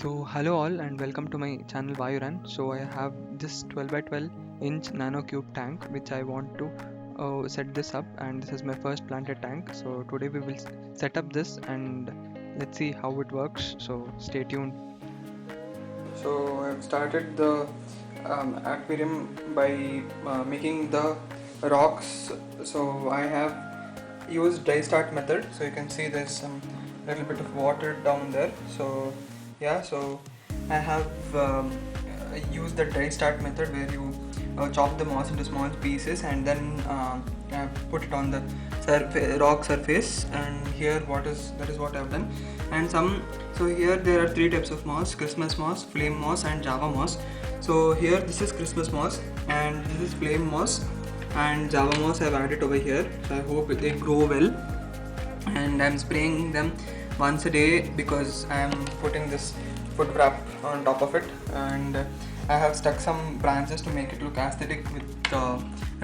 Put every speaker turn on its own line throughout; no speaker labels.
So hello all and welcome to my channel Vayurann. So I have this 12 by 12 inch nano cube tank which I want to set this up, and this is my first planted tank. So today we will set up this and let's see how it works. So stay tuned.
So I've started the aquarium by making the rocks. So I have used dry start method. So you can see there's some little bit of water down there. So yeah, so I have used the dry start method where you chop the moss into small pieces and then put it on the rock surface. And here that is what I've done. And so here there are three types of moss: Christmas moss, flame moss, and Java moss. So here this is Christmas moss and this is flame moss, and Java moss I've added over here. So I hope they grow well, and I'm spraying them once a day because I'm putting this food wrap on top of it, and I have stuck some branches to make it look aesthetic with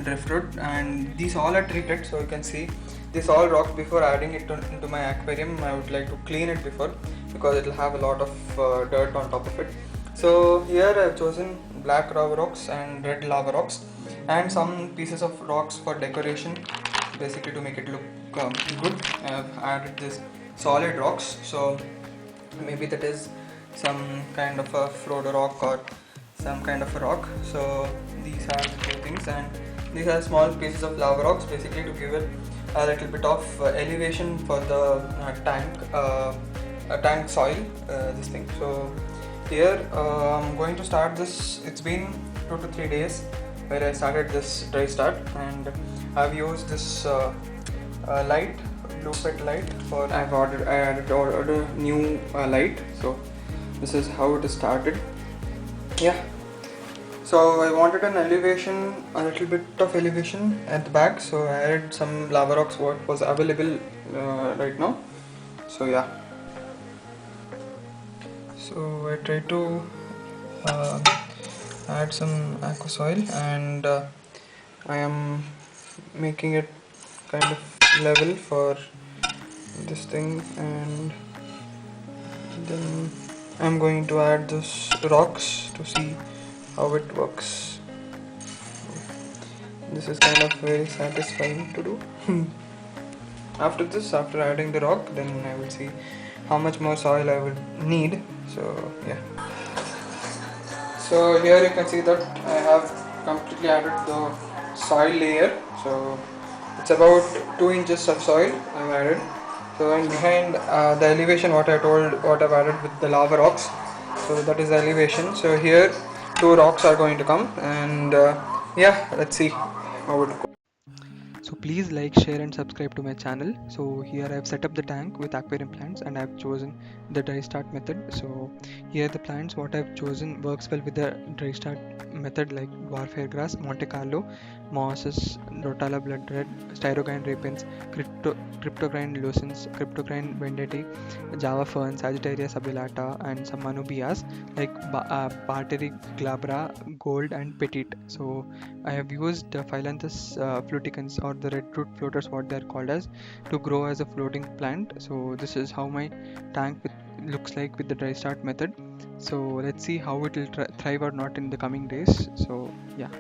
driftwood, and these all are treated. So you can see this all rock. Before adding it into my aquarium, I would like to clean it before, because it will have a lot of dirt on top of it. So here I have chosen black lava rocks and red lava rocks and some pieces of rocks for decoration, basically to make it look good. I have added this solid rocks, so maybe that is some kind of a Frodo rock or some kind of a rock. So these are the two things, and these are small pieces of lava rocks, basically to give it a little bit of elevation for the tank soil, this thing. So here I'm going to start this. It's been 2 to 3 days where I started this dry start, and I've used this light, blue pet light. I added a new light. So this is how it is started. Yeah, so I wanted an elevation, a little bit of elevation at the back, so I added some lava rocks what was available right now. So yeah, so I tried to add some aqua soil, and I am making it kind of level for this thing, and then I'm going to add those rocks to see how it works. This is kind of very satisfying to do. After adding the rock, then I will see how much more soil I would need. So yeah, so here you can see that I have completely added the soil layer. So it's about 2 inches of soil I've added. So and behind the elevation, what I've added with the lava rocks, so that is the elevation. So here 2 rocks are going to come, and yeah, let's see how it goes.
So please like, share and subscribe to my channel. So here I've set up the tank with aquarium plants and I've chosen the dry start method. So here the plants what I've chosen works well with the dry start method, like dwarf hairgrass, Monte Carlo, mosses, rotala blood red, Staurogyne repens, Cryptocoryne lucens, Cryptocoryne vendeti, Java fern, Sagittaria Subulata, and some Anubias like Barteri, Glabra, gold and petite. So I have used Phyllanthus fluticans, or the red root floaters what they are called as, to grow as a floating plant. So this is how my tank looks like with the dry start method. So let's see how it will thrive or not in the coming days. So yeah.